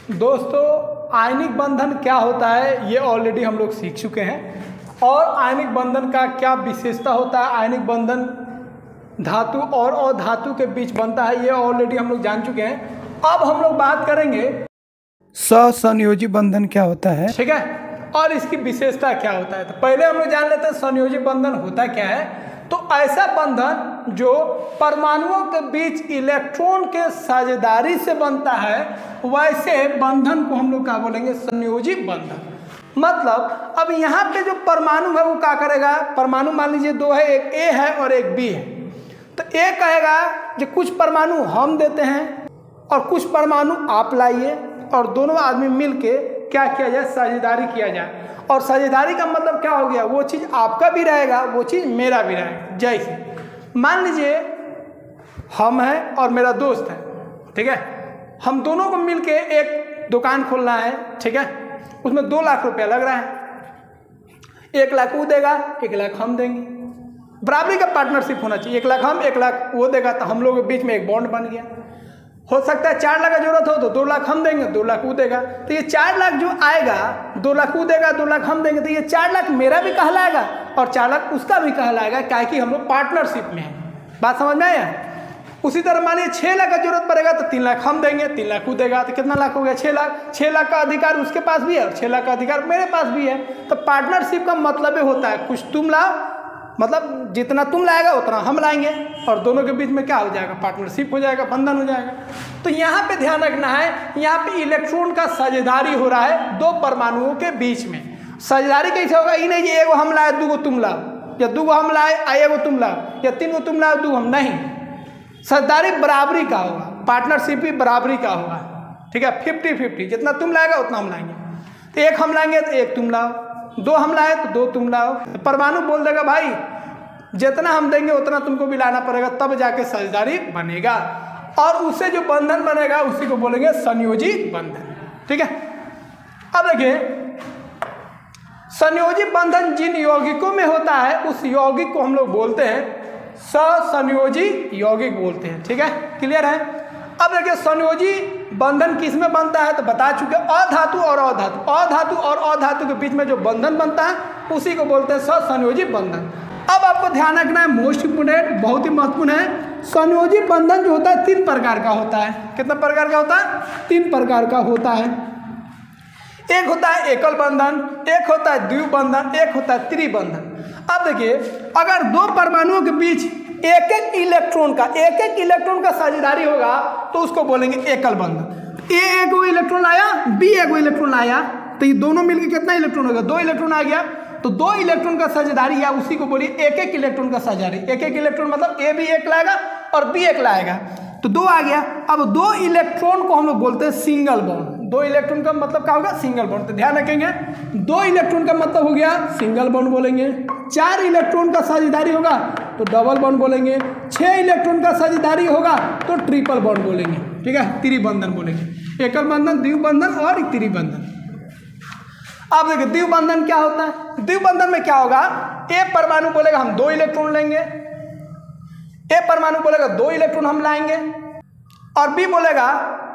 दोस्तों आयनिक बंधन क्या होता है ये ऑलरेडी हम लोग सीख चुके हैं, और आयनिक बंधन का क्या विशेषता होता है, आयनिक बंधन धातु और अधातु के बीच बनता है, ये ऑलरेडी हम लोग जान चुके हैं। अब हम लोग बात करेंगे संयोजी बंधन क्या होता है, ठीक है, और इसकी विशेषता क्या होता है। तो पहले हम लोग जान लेते हैं संयोजी बंधन होता क्या है। तो ऐसा बंधन जो परमाणुओं के बीच इलेक्ट्रॉन के साझेदारी से बनता है, वैसे बंधन को हम लोग क्या बोलेंगे, संयोजी बंधन। मतलब अब यहाँ पे जो परमाणु है वो क्या करेगा, परमाणु मान लीजिए दो है, एक ए है और एक बी है। तो ए कहेगा कि कुछ परमाणु हम देते हैं और कुछ परमाणु आप लाइए, और दोनों आदमी मिलके क्या किया जाए, साझेदारी किया जाए। और साझेदारी का मतलब क्या हो गया, वो चीज़ आपका भी रहेगा, वो चीज़ मेरा भी रहेगा। जैसे मान लीजिए हम हैं और मेरा दोस्त है, ठीक है, हम दोनों को मिलके एक दुकान खोलना है, ठीक है, उसमें 2 लाख रुपया लग रहा है। 1 लाख वो देगा, 1 लाख हम देंगे, बराबरी का पार्टनरशिप होना चाहिए। 1 लाख हम, 1 लाख वो देगा, तो हम लोगों के बीच में एक बॉन्ड बन गया। हो सकता है 4 लाख का जरूरत हो तो 2 लाख हम देंगे, 2 लाख वो देगा। तो ये 4 लाख जो आएगा, 2 लाख वो देगा, 2 लाख हम देंगे, तो ये 4 लाख मेरा भी कहलाएगा और 4 लाख उसका भी कहलाएगा, क्या कि हम लोग पार्टनरशिप में हैं। बात समझ में आया। उसी तरह मानिए 6 लाख का जरूरत पड़ेगा तो 3 लाख हम देंगे, 3 लाख वो देगा, तो कितना लाख हो गया, 6 लाख। 6 लाख का अधिकार उसके पास भी है और 6 लाख का अधिकार मेरे पास भी है। तो पार्टनरशिप का मतलब होता है कुछ तुम लाओ, मतलब जितना तुम लाएगा उतना हम लाएंगे, और दोनों के बीच में क्या हो जाएगा, पार्टनरशिप हो जाएगा, बंधन हो जाएगा। तो यहाँ पे ध्यान रखना है, यहाँ पे इलेक्ट्रॉन का साझेदारी हो रहा है 2 परमाणुओं के बीच में। साझेदारी कैसे होगा, ये नहीं कि एगो हम लाए 2 तुम लाओ, या 2 हम लाए एगो तुम लाओ, या 3 तुम लाओ 2 हम, नहीं। साझेदारी बराबरी का होगा, पार्टनरशिप भी बराबरी का होगा, ठीक है, 50-50, जितना तुम लाएगा उतना हम लाएंगे। तो 1 हम लाएंगे तो 1 तुम लाओ, 2 हम लाए तो 2 तुम लाओ। परमाणु बोल देगा भाई जितना हम देंगे उतना तुमको भी लाना पड़ेगा, तब जाके साझेदारी बनेगा, और उससे जो बंधन बनेगा उसी को बोलेंगे संयोजी बंधन, ठीक है। अब देखिए संयोजी बंधन जिन यौगिकों में होता है उस यौगिक को हम लोग बोलते हैं संयोजी यौगिक बोलते हैं, ठीक है, क्लियर है। अब देखिए संयोजी बंधन किस में बनता है तो बता चुके, अधातु और अधातु, अधातु और अधातु के बीच में जो बंधन बनता है उसी को बोलते हैं संयोजी बंधन। अब आपको ध्यान रखना है, मोस्ट इंपोर्टेंट, बहुत ही महत्वपूर्ण है, संयोजी बंधन जो होता है 3 प्रकार का होता है। कितना प्रकार का होता है, 3 प्रकार का होता है। एक होता है एकल बंधन, एक होता है द्विबंधन, एक होता है त्रिबंधन। अब देखिए अगर 2 परमाणुओं के बीच एक एक इलेक्ट्रॉन का साझेदारी होगा तो उसको बोलेंगे एकल बंधन। ए एगो इलेक्ट्रॉन लाया, बी एगो इलेक्ट्रॉन लाया, तो ये दोनों मिलकर कितना इलेक्ट्रॉन होगा, 2 इलेक्ट्रॉन आ गया। तो 2 इलेक्ट्रॉन का साझेदारी या उसी को बोलिए एक इलेक्ट्रॉन का साझेदारी। एक इलेक्ट्रॉन मतलब ए भी 1 लाएगा और बी 1 लाएगा, तो 2 आ गया। अब 2 इलेक्ट्रॉन को हम लोग बोलते हैं सिंगल बॉन्ड। 2 इलेक्ट्रॉन का मतलब क्या होगा, सिंगल बॉन्ड। तो ध्यान रखेंगे 2 इलेक्ट्रॉन का मतलब हो गया सिंगल बॉन्ड बोलेंगे। 4 इलेक्ट्रॉन का साझेदारी होगा तो डबल बॉन्ड बोलेंगे। 6 इलेक्ट्रॉन का साझेदारी होगा तो ट्रिपल बॉन्ड बोलेंगे, ठीक है, त्रिबंधन बोलेंगे। एकल बंधन, द्विबंधन और त्रिबंधन। अब देखिए द्विबंधन क्या होता है। द्विबंधन में क्या होगा, ए परमाणु बोलेगा हम 2 इलेक्ट्रॉन लेंगे, ए परमाणु बोलेगा 2 इलेक्ट्रॉन हम लाएंगे, और बी बोलेगा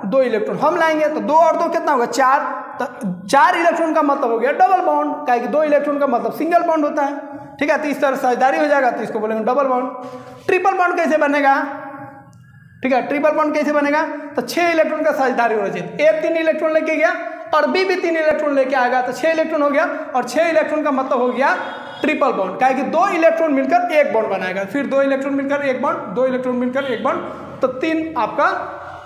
2 इलेक्ट्रॉन हम लाएंगे। तो 2 और 2 कितना होगा, 4। तो 4 इलेक्ट्रॉन का मतलब हो गया डबल बॉन्ड, क्या कि 2 इलेक्ट्रॉन का मतलब सिंगल बॉन्ड होता है, ठीक है। तो इस तरह साझेदारी हो जाएगा तो इसको बोलेंगे डबल बॉन्ड। ट्रिपल बॉन्ड कैसे बनेगा, ठीक है, ट्रिपल बॉन्ड कैसे बनेगा, तो 6 इलेक्ट्रॉन का साझेदारी होना चाहिए। ए 3 इलेक्ट्रॉन लेके गया और बी भी 3 इलेक्ट्रॉन लेके आएगा, तो 6 इलेक्ट्रॉन हो गया, और 6 इलेक्ट्रॉन का मतलब हो गया ट्रिपल बॉन्ड, क्या कि 2 इलेक्ट्रॉन मिलकर 1 बॉन्ड बनाएगा, फिर 2 इलेक्ट्रॉन मिलकर 1 बॉन्ड, 2 इलेक्ट्रॉन मिलकर 1 बॉन्ड, तो 3 आपका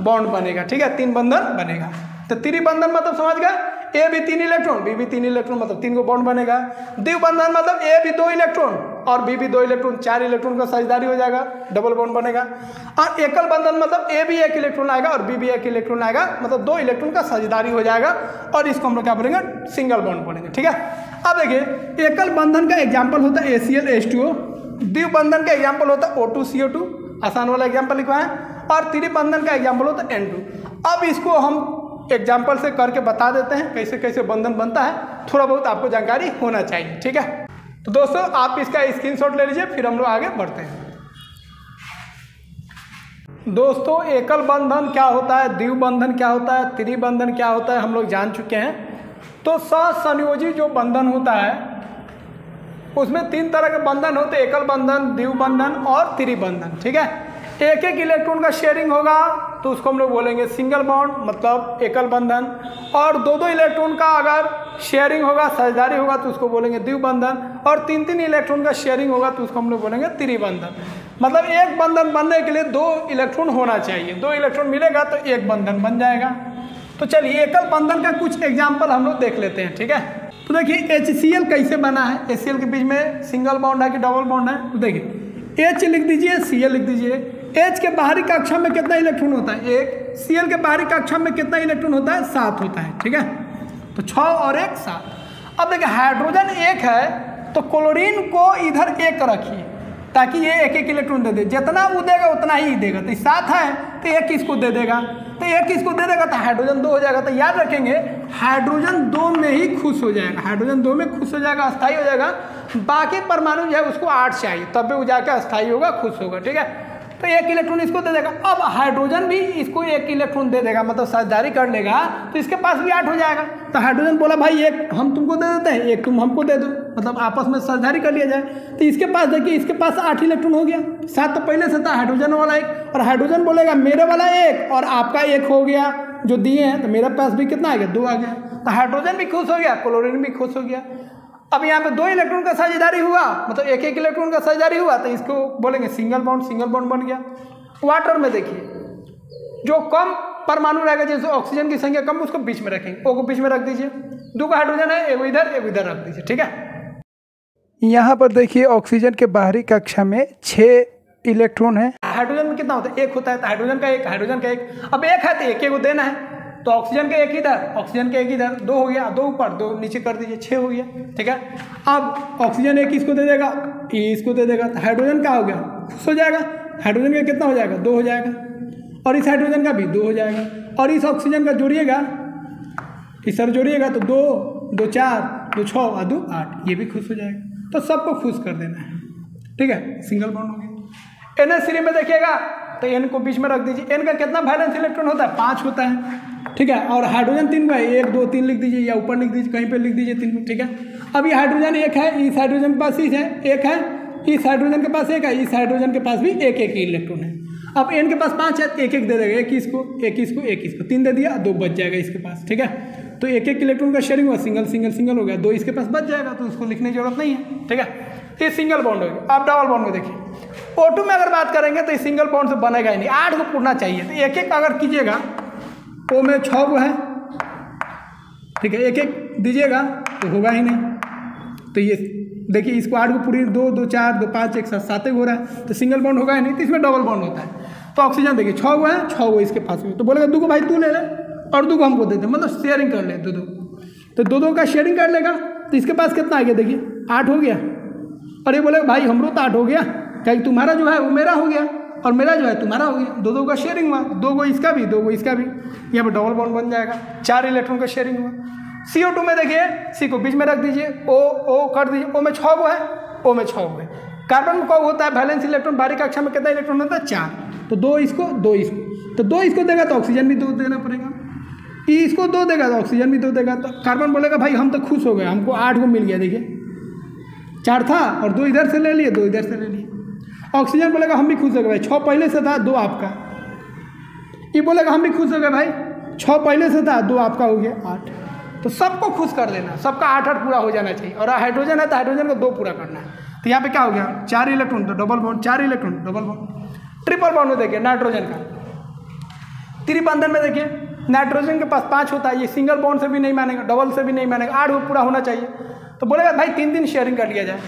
बॉन्ड बनेगा, ठीक है, 3 बंधन बनेगा। तो त्रिबंधन मतलब समझ गए, ए भी 3 इलेक्ट्रॉन, बी भी 3 इलेक्ट्रॉन, मतलब 3 को बॉन्ड बनेगा। द्विबंधन मतलब ए भी 2 इलेक्ट्रॉन और बी भी 2 इलेक्ट्रॉन, 4 इलेक्ट्रॉन का साझेदारी हो जाएगा, डबल बॉन्ड बनेगा। और एकल बंधन मतलब ए भी 1 इलेक्ट्रॉन आएगा और बी भी 1 इलेक्ट्रॉन आएगा, मतलब 2 इलेक्ट्रॉन का साझेदारी हो जाएगा, और इसको हम लोग क्या बोलेंगे, सिंगल बॉन्ड बोलेंगे, ठीक है। अब देखिए एकल बंधन का एग्जाम्पल होता है ACl H2O, द्विबंधन का एग्जाम्पल होता है O2 CO2, आसान वाला एग्जाम्पल लिखवा है, और त्रिबंधन का एग्जाम्पल होता है N2। अब इसको हम एग्जाम्पल से करके बता देते हैं कैसे कैसे बंधन बनता है, थोड़ा बहुत आपको जानकारी होना चाहिए, ठीक है। तो दोस्तों आप इसका स्क्रीनशॉट ले लीजिए, फिर हम लोग आगे बढ़ते हैं। दोस्तों एकल बंधन क्या होता है, द्विबंधन क्या होता है, त्रिबंधन क्या होता है, हम लोग जान चुके हैं। तो सहसंयोजी जो बंधन होता है उसमें 3 तरह के बंधन होते हैं, एकल बंधन, द्विबंधन और त्रिबंधन। ठीक है, एक एक इलेक्ट्रॉन का शेयरिंग होगा तो उसको हम लोग बोलेंगे सिंगल बॉन्ड, मतलब एकल बंधन। और 2-2 इलेक्ट्रॉन का अगर शेयरिंग होगा, साझेदारी होगा, तो उसको बोलेंगे द्विबंधन। और 3-3 इलेक्ट्रॉन का शेयरिंग होगा तो उसको हम लोग बोलेंगे त्रिबंधन। मतलब एक बंधन बनने के लिए 2 इलेक्ट्रॉन होना चाहिए, 2 इलेक्ट्रॉन मिलेगा तो एक बंधन बन जाएगा। तो चलिए एकल बंधन का कुछ एग्जाम्पल हम लोग देख लेते हैं। ठीक है, तो देखिए HCl कैसे बना है। HCl के बीच में सिंगल बॉन्ड है कि डबल बॉन्ड है, तो देखिए H लिख दीजिए, Cl लिख दीजिए। H के बाहरी कक्षा में कितना इलेक्ट्रॉन होता है, 1। Cl के बाहरी कक्षा में कितना इलेक्ट्रॉन होता है, 7 होता है। ठीक है, तो 6 और 1 7। अब देखिए हाइड्रोजन 1 है तो क्लोरीन को इधर 1 रखिए ताकि ये एक एक इलेक्ट्रॉन दे दे, जितना वो देगा उतना ही देगा। तो 7 है तो 1 इसको दे देगा, तो 1 इसको दे देगा तो हाइड्रोजन 2 हो जाएगा। तो याद रखेंगे हाइड्रोजन 2 में ही खुश हो जाएगा, हाइड्रोजन 2 में खुश हो जाएगा, अस्थायी हो जाएगा। बाकी परमाणु जो है उसको 8 चाहिए, तब भी वो जाकर अस्थायी होगा, खुश होगा। ठीक है, तो 1 इलेक्ट्रॉन इसको दे देगा। अब हाइड्रोजन भी इसको 1 इलेक्ट्रॉन दे देगा, मतलब साझेदारी कर लेगा, तो इसके पास भी 8 हो जाएगा। तो हाइड्रोजन बोला भाई 1 हम तुमको दे देते हैं, 1 तुम हमको दे दो, मतलब आपस में साझेदारी कर लिया जाए। तो इसके पास देखिए, इसके पास 8 इलेक्ट्रॉन हो गया। 7 तो पहले से था, हाइड्रोजन वाला 1, और हाइड्रोजन बोलेगा मेरे वाला 1 और आपका 1 हो गया जो दिए हैं, तो मेरे पास भी कितना आ गया, 2 आ गया। तो हाइड्रोजन भी खुश हो गया, क्लोरीन भी खुश हो गया। अब यहाँ पे 2 इलेक्ट्रॉन का साझेदारी हुआ, मतलब 1-1 इलेक्ट्रॉन का साझेदारी हुआ, तो इसको बोलेंगे सिंगल बॉन्ड बन गया। वाटर में देखिए जो कम परमाणु रहेगा, जैसे ऑक्सीजन की संख्या कम, उसको बीच में रखेंगे, O को बीच में रख दीजिए। 2 का हाइड्रोजन है, एक इधर रख दीजिए। ठीक है, यहाँ पर देखिए ऑक्सीजन के बाहरी कक्षा में 6 इलेक्ट्रॉन है। हाइड्रोजन में कितना होता है, 1 होता है। तो हाइड्रोजन का 1 अब 1 है तो 1 को देना है, तो ऑक्सीजन का 1 इधर, ऑक्सीजन का 1 इधर, 2 हो गया, 2 ऊपर 2 नीचे कर दीजिए, 6 हो गया। ठीक है, अब ऑक्सीजन 1 इसको दे देगा, E इसको दे देगा, तो हाइड्रोजन क्या हो गया, खुश हो जाएगा। हाइड्रोजन का कितना हो जाएगा, 2 हो जाएगा, और इस हाइड्रोजन का भी 2 हो जाएगा, और इस ऑक्सीजन का जोड़िएगा, इस सर जोड़िएगा तो 2 2 4 2 6 और 2 8, ये भी खुश हो जाएगा। तो सबको खुश कर देना है। ठीक है, सिंगल बॉन्ड हो गया। NH3 में देखिएगा तो N को बीच में रख दीजिए। N का कितना वैलेंस इलेक्ट्रॉन होता है, 5 होता है। ठीक है, और हाइड्रोजन 3 का 1 2 3 लिख दीजिए, या ऊपर लिख दीजिए, कहीं पे लिख दीजिए 3। ठीक है, अब ये हाइड्रोजन 1 है, इस हाइड्रोजन के पास 1 है, इस हाइड्रोजन के पास 1 है, इस हाइड्रोजन के पास भी 1-1 इलेक्ट्रॉन है। अब N के पास 5 है, 1-1 दे देगा, 1 इसको 3 दे दिया, 2 बच जाएगा इसके पास। ठीक है, तो 1-1 इलेक्ट्रॉन का शेयरिंग हुआ, सिंगल हो गया, 2 इसके पास बच जाएगा, तो उसको लिखने की जरूरत नहीं है। ठीक है, ये सिंगल बॉन्ड हो गया। अब डबल बॉन्ड में देखिए, O2 में अगर बात करेंगे तो ये सिंगल बॉन्ड से बनेगा ही नहीं, 8 को पूरना चाहिए। तो 1-1 अगर कीजिएगा, O में 6 को है, ठीक है, 1-1 दीजिएगा तो होगा ही नहीं। तो ये देखिए, इसको 8 को पूरी, 2 2 4 2 5 1 7 7 हो रहा है, तो सिंगल बॉन्ड होगा ही नहीं, तो इसमें डबल बॉन्ड होता है। तो ऑक्सीजन देखिए 6 को है, 6 को इसके पास में, तो बोलेगा 2 को भाई तू ले ले और 2 को हमको दे दे, मतलब शेयरिंग कर ले 2-2, तो 2-2 का शेयरिंग कर लेगा। तो इसके पास कितना आ गया, देखिए 8 हो गया, और ये बोलेगा भाई हमरो तो 8 हो गया, क्या तुम्हारा जो है वो मेरा हो गया, और मेरा जो है तुम्हारा हो गया। 2-2 का शेयरिंग हुआ, 2 को इसका भी, 2 को इसका भी, यहाँ पर डबल बॉन्ड बन जाएगा। 4 इलेक्ट्रॉन का शेयरिंग हुआ। CO2 में देखिए, C को बीच में रख दीजिए, O कर दीजिए, O में 6 को है, O में 6 हुए। कार्बन में कब होता है वैलेंस इलेक्ट्रॉन, बाहरी कक्षा में कितना इलेक्ट्रॉन होता है, 4, तो 2 इसको 2 इसको, तो 2 इसको देगा तो ऑक्सीजन भी 2 देना पड़ेगा। E इसको 2 देगा तो ऑक्सीजन भी 2 देगा। तो कार्बन बोलेगा भाई हम तो खुश हो गए, हमको 8 को मिल गया, देखिए 4 था और 2 इधर से ले लिए, 2 इधर से ले लिए। ऑक्सीजन बोलेगा हम भी खुश हो गए भाई, 6 पहले से था, 2 आपका। ये बोलेगा हम भी खुश हो गए भाई, 6 पहले से था, 2 आपका हो गया, 8। तो सबको खुश कर देना, सबका 8-8 पूरा हो जाना चाहिए। और हाइड्रोजन है तो हाइड्रोजन का 2 पूरा करना है। तो यहाँ पे क्या हो गया, 4 इलेक्ट्रॉन तो double bond, 4 electron double bond. Triple bond में देखिए नाइट्रोजन का, त्रिबंधन में देखिए नाइट्रोजन के पास 5 होता है, ये सिंगल बॉन्ड से भी नहीं मानेगा, डबल से भी नहीं मानेगा, 8 पूरा होना चाहिए। तो बोलेगा भाई 3 शेयरिंग कर लिया जाए,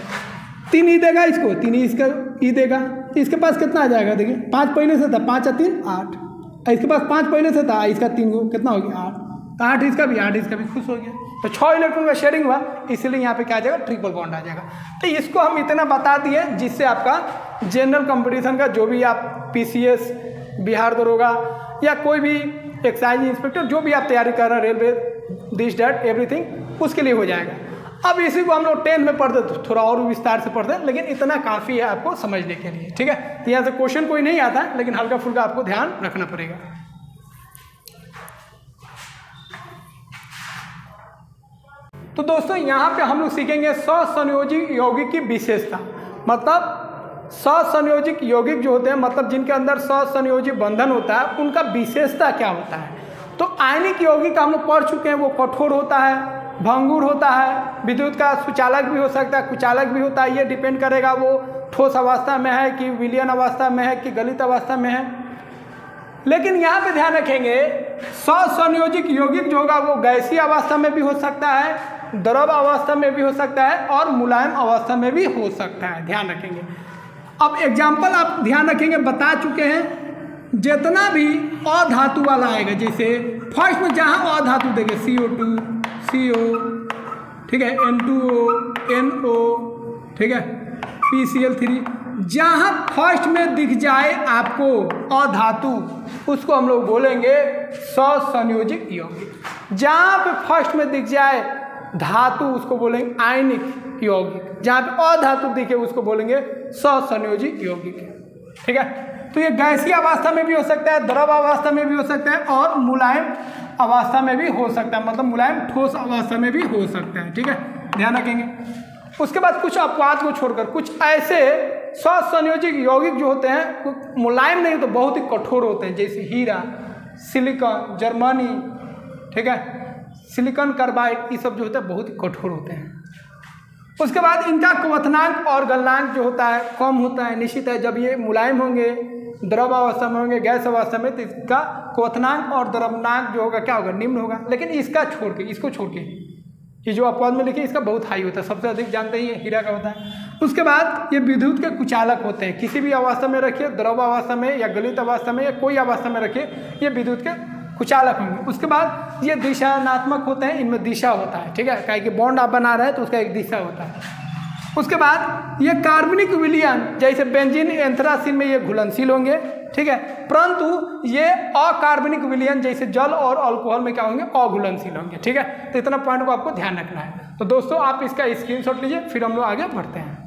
3 ही देगा इसको, 3 ही इसका ई देगा। इसके पास कितना आ जाएगा, देखिए 5 पहले से था, 5 और 3 8, इसके पास 5 पहले से था, इसका 3 को कितना हो गया 8, तो 8 इसका भी, 8 इसका भी, खुश हो गया। तो 6 इलेक्ट्रॉन का शेयरिंग हुआ, इसलिए यहाँ पे क्या आ जाएगा, ट्रिपल बॉन्ड आ जाएगा। तो इसको हम इतना बता दिए जिससे आपका जनरल कंपटीशन का जो भी आप PCS, बिहार दरोगा या कोई भी एक्साइज इंस्पेक्टर जो भी आप तैयारी कर रहे हैं, रेलवे, दिस डैट एवरीथिंग, उसके लिए हो जाएगा। अब इसी को हम लोग 10 में पढ़ते तो थोड़ा और विस्तार से पढ़ते हैं, लेकिन इतना काफ़ी है आपको समझने के लिए, ठीक है। तो यहाँ से क्वेश्चन कोई नहीं आता, लेकिन हल्का फुल्का आपको ध्यान रखना पड़ेगा। तो दोस्तों यहाँ पे हम लोग सीखेंगे ससंयोजी यौगिक की विशेषता। मतलब ससंयोजिक यौगिक जो होते हैं, मतलब जिनके अंदर ससंयोजी बंधन होता है, उनका विशेषता क्या होता है। तो आयनिक यौगिक हम लोग पढ़ चुके हैं, वो कठोर होता है, भंगुर होता है, विद्युत का सुचालक भी हो सकता है, कुचालक भी होता है। ये डिपेंड करेगा वो ठोस अवस्था में है कि विलयन अवस्था में है कि गलित अवस्था में है। लेकिन यहाँ पे ध्यान रखेंगे ससंयोजिक यौगिक जो होगा वो गैसीय अवस्था में भी हो सकता है, द्रव अवस्था में भी हो सकता है और मुलायम अवस्था में भी हो सकता है, ध्यान रखेंगे। अब एग्जाम्पल आप ध्यान रखेंगे, बता चुके हैं जितना भी अधातु वाला आएगा, जैसे फर्स्ट में जहाँ अधातु देंगे CO2 CO, ठीक है, N2O NO, ठीक है, PCl3, जहाँ फर्स्ट में दिख जाए आपको अधातु उसको हम लोग बोलेंगे ससंयोजिक यौगिक। जहाँ पे फर्स्ट में दिख जाए धातु उसको बोलेंगे आयनिक यौगिक, जहाँ पे अधातु दिखे उसको बोलेंगे ससंयोजिक यौगिक, ठीक है। तो ये गैसीय अवस्था में भी हो सकता है, द्रव अवस्था में भी हो सकता है और मुलायम अवस्था में भी हो सकता है, मतलब मुलायम ठोस अवस्था में भी हो सकता है, ठीक है, ध्यान रखेंगे। उसके बाद कुछ अपवाद को छोड़कर कुछ ऐसे ससंयोजिक यौगिक जो होते हैं मुलायम नहीं तो बहुत ही कठोर होते हैं, जैसे हीरा, सिलिकॉन, जर्मनी, ठीक है, सिलिकॉन कार्बाइड, ये सब जो होता है बहुत ही कठोर होते हैं। उसके बाद इनका क्वथनांक और गलनांक जो होता है कम होता है, निश्चित है। जब ये मुलायम होंगे, द्रव अवस्था में होंगे, गैस अवस्था में, तो इसका क्वथनांक और द्रवनांक जो होगा क्या होगा, निम्न होगा। लेकिन इसका छोड़ के, इसको छोड़ के, ये जो अपवाद में लिखे इसका बहुत हाई होता है, सबसे अधिक जानते ही हीरा का होता है। उसके बाद ये विद्युत के कुचालक होते हैं, किसी भी अवस्था में रखिए, द्रव अवस्था में या गलित अवस्था में या कोई अवस्था में रखिए, ये विद्युत के कुचालक होंगे। उसके बाद ये दिशानात्मक होते हैं, इनमें दिशा होता है, ठीक है, काहे कि बॉन्ड आप बना रहे हैं तो उसका एक दिशा होता है। उसके बाद ये कार्बनिक विलयन, जैसे बेंजीन एंथ्रासीन में ये घुलनशील होंगे, ठीक है, परंतु ये अकार्बनिक विलयन जैसे जल और अल्कोहल में क्या होंगे, अघुलनशील होंगे, ठीक है। तो इतना पॉइंट को आपको ध्यान रखना है। तो दोस्तों आप इसका स्क्रीनशॉट लीजिए, फिर हम लोग आगे बढ़ते हैं।